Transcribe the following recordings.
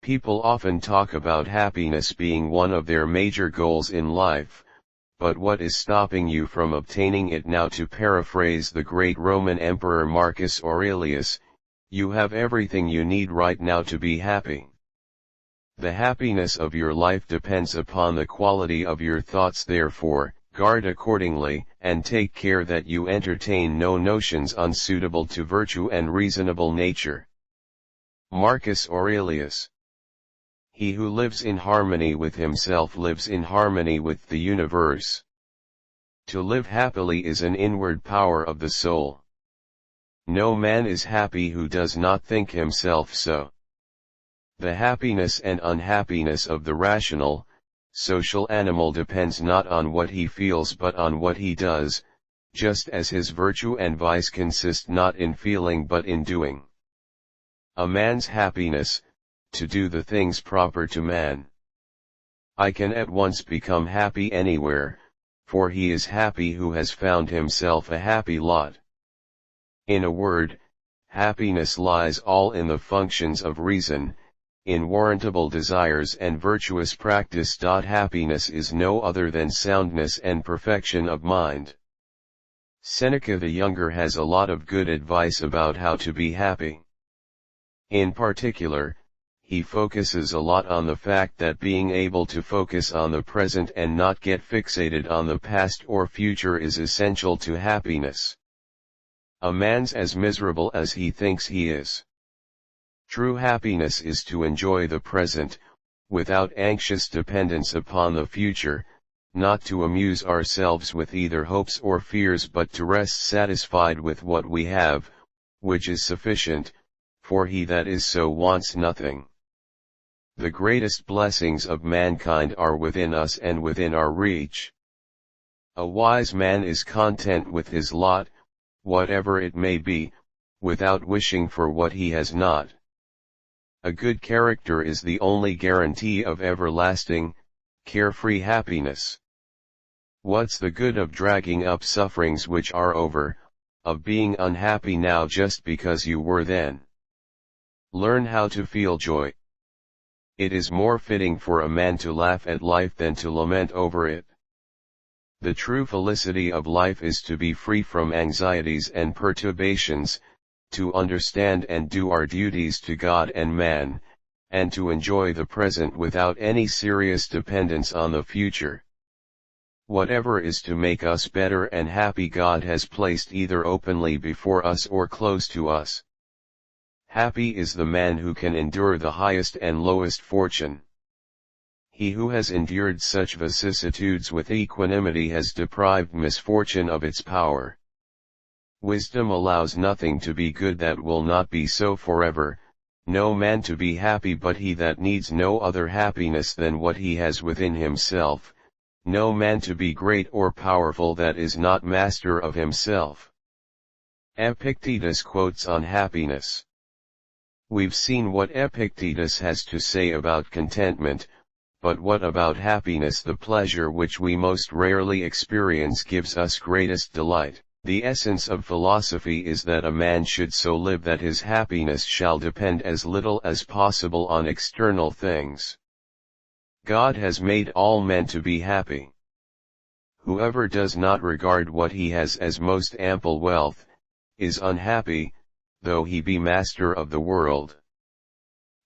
People often talk about happiness being one of their major goals in life, but what is stopping you from obtaining it now? To paraphrase the great Roman Emperor Marcus Aurelius, you have everything you need right now to be happy. The happiness of your life depends upon the quality of your thoughts, therefore, guard accordingly, and take care that you entertain no notions unsuitable to virtue and reasonable nature. Marcus Aurelius. He who lives in harmony with himself lives in harmony with the universe. To live happily is an inward power of the soul. No man is happy who does not think himself so. The happiness and unhappiness of the rational, social animal depends not on what he feels but on what he does, just as his virtue and vice consist not in feeling but in doing. A man's happiness, to do the things proper to man. I can at once become happy anywhere, for he is happy who has found himself a happy lot. In a word, happiness lies all in the functions of reason, in warrantable desires and virtuous practice. Happiness is no other than soundness and perfection of mind. Seneca the Younger has a lot of good advice about how to be happy. In particular, he focuses a lot on the fact that being able to focus on the present and not get fixated on the past or future is essential to happiness. A man's as miserable as he thinks he is. True happiness is to enjoy the present, without anxious dependence upon the future, not to amuse ourselves with either hopes or fears but to rest satisfied with what we have, which is sufficient, for he that is so wants nothing. The greatest blessings of mankind are within us and within our reach. A wise man is content with his lot, whatever it may be, without wishing for what he has not. A good character is the only guarantee of everlasting, carefree happiness. What's the good of dragging up sufferings which are over, of being unhappy now just because you were then? Learn how to feel joy. It is more fitting for a man to laugh at life than to lament over it. The true felicity of life is to be free from anxieties and perturbations, to understand and do our duties to God and man, and to enjoy the present without any serious dependence on the future. Whatever is to make us better and happy God has placed either openly before us or close to us. Happy is the man who can endure the highest and lowest fortune. He who has endured such vicissitudes with equanimity has deprived misfortune of its power. Wisdom allows nothing to be good that will not be so forever, no man to be happy but he that needs no other happiness than what he has within himself, no man to be great or powerful that is not master of himself. Epictetus quotes on happiness. We've seen what Epictetus has to say about contentment, but what about happiness? The pleasure which we most rarely experience gives us greatest delight. The essence of philosophy is that a man should so live that his happiness shall depend as little as possible on external things. God has made all men to be happy. Whoever does not regard what he has as most ample wealth, is unhappy, though he be master of the world.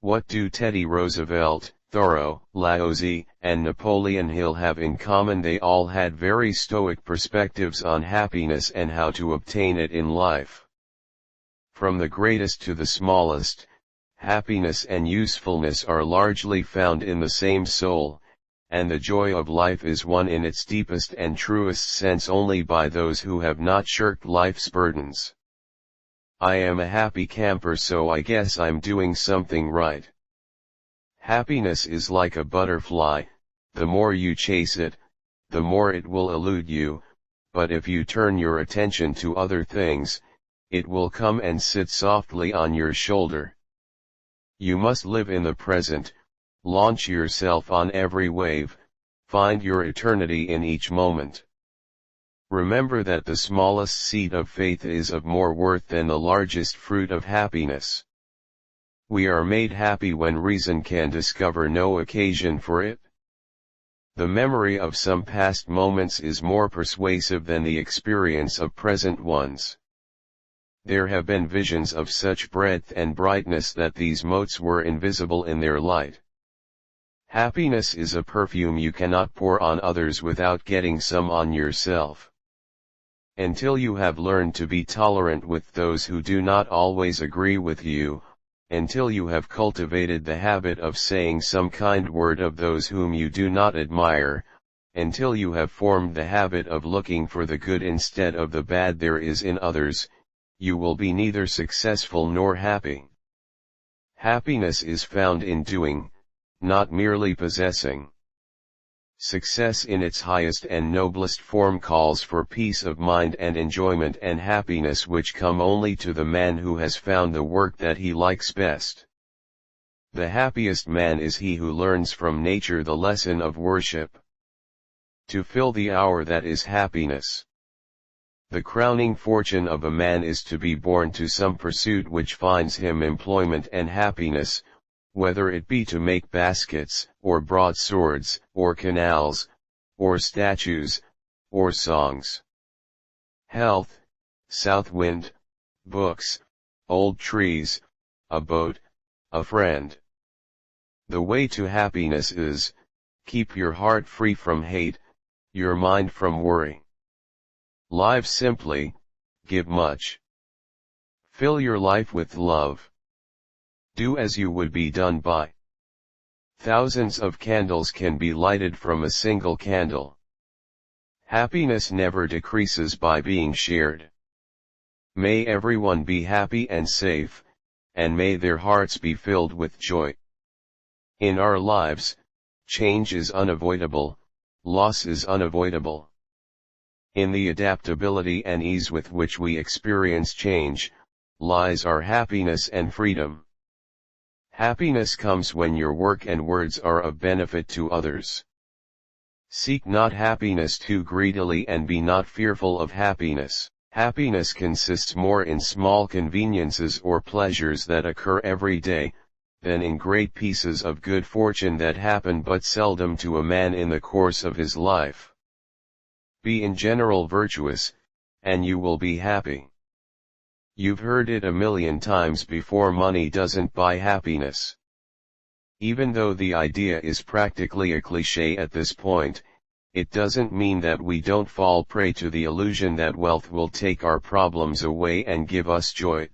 What do Teddy Roosevelt, Thoreau, Laozi, and Napoleon Hill have in common? They all had very stoic perspectives on happiness and how to obtain it in life. From the greatest to the smallest, happiness and usefulness are largely found in the same soul, and the joy of life is won in its deepest and truest sense only by those who have not shirked life's burdens. I am a happy camper, so I guess I'm doing something right. Happiness is like a butterfly, the more you chase it, the more it will elude you, but if you turn your attention to other things, it will come and sit softly on your shoulder. You must live in the present, launch yourself on every wave, find your eternity in each moment. Remember that the smallest seed of faith is of more worth than the largest fruit of happiness. We are made happy when reason can discover no occasion for it. The memory of some past moments is more persuasive than the experience of present ones. There have been visions of such breadth and brightness that these motes were invisible in their light. Happiness is a perfume you cannot pour on others without getting some on yourself. Until you have learned to be tolerant with those who do not always agree with you, until you have cultivated the habit of saying some kind word of those whom you do not admire, until you have formed the habit of looking for the good instead of the bad there is in others, you will be neither successful nor happy. Happiness is found in doing, not merely possessing. Success in its highest and noblest form calls for peace of mind and enjoyment and happiness which come only to the man who has found the work that he likes best. The happiest man is he who learns from nature the lesson of worship. To fill the hour that is happiness. The crowning fortune of a man is to be born to some pursuit which finds him employment and happiness, whether it be to make baskets, or broadswords, or canals, or statues, or songs. Health, south wind, books, old trees, a boat, a friend. The way to happiness is, keep your heart free from hate, your mind from worry. Live simply, give much. Fill your life with love. Do as you would be done by. Thousands of candles can be lighted from a single candle. Happiness never decreases by being shared. May everyone be happy and safe, and may their hearts be filled with joy. In our lives, change is unavoidable, loss is unavoidable. In the adaptability and ease with which we experience change, lies our happiness and freedom. Happiness comes when your work and words are of benefit to others. Seek not happiness too greedily and be not fearful of happiness. Happiness consists more in small conveniences or pleasures that occur every day, than in great pieces of good fortune that happen but seldom to a man in the course of his life. Be in general virtuous, and you will be happy. You've heard it a million times before, money doesn't buy happiness. Even though the idea is practically a cliché at this point, it doesn't mean that we don't fall prey to the illusion that wealth will take our problems away and give us joy.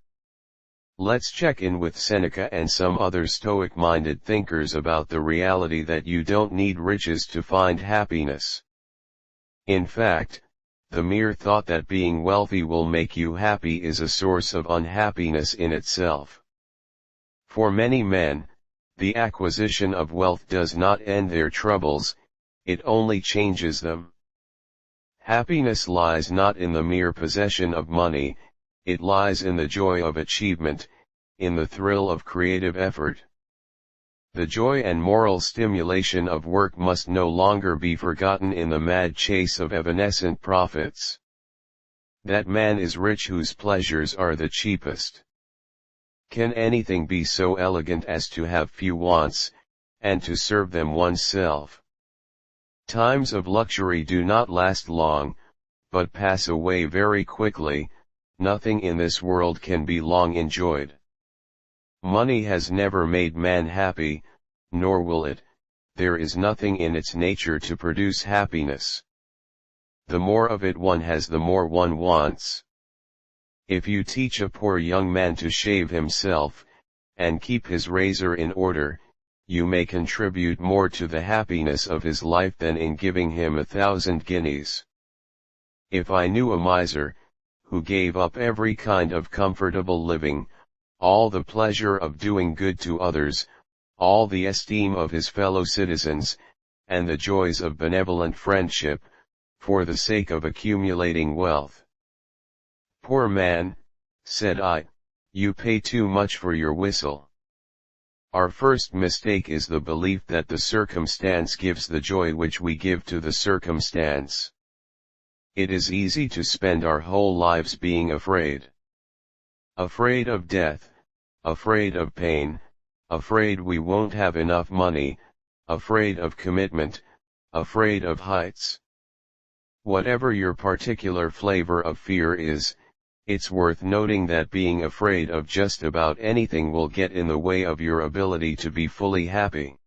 Let's check in with Seneca and some other Stoic-minded thinkers about the reality that you don't need riches to find happiness. In fact, the mere thought that being wealthy will make you happy is a source of unhappiness in itself. For many men, the acquisition of wealth does not end their troubles, it only changes them. Happiness lies not in the mere possession of money, it lies in the joy of achievement, in the thrill of creative effort. The joy and moral stimulation of work must no longer be forgotten in the mad chase of evanescent profits. That man is rich whose pleasures are the cheapest. Can anything be so elegant as to have few wants, and to serve them oneself? Times of luxury do not last long, but pass away very quickly. Nothing in this world can be long enjoyed. Money has never made man happy, nor will it. There is nothing in its nature to produce happiness. The more of it one has, the more one wants. If you teach a poor young man to shave himself, and keep his razor in order, you may contribute more to the happiness of his life than in giving him 1,000 guineas. If I knew a miser, who gave up every kind of comfortable living, all the pleasure of doing good to others, all the esteem of his fellow citizens, and the joys of benevolent friendship, for the sake of accumulating wealth. Poor man, said I, you pay too much for your whistle. Our first mistake is the belief that the circumstance gives the joy which we give to the circumstance. It is easy to spend our whole lives being afraid. Afraid of death, afraid of pain, afraid we won't have enough money, afraid of commitment, afraid of heights. Whatever your particular flavor of fear is, it's worth noting that being afraid of just about anything will get in the way of your ability to be fully happy.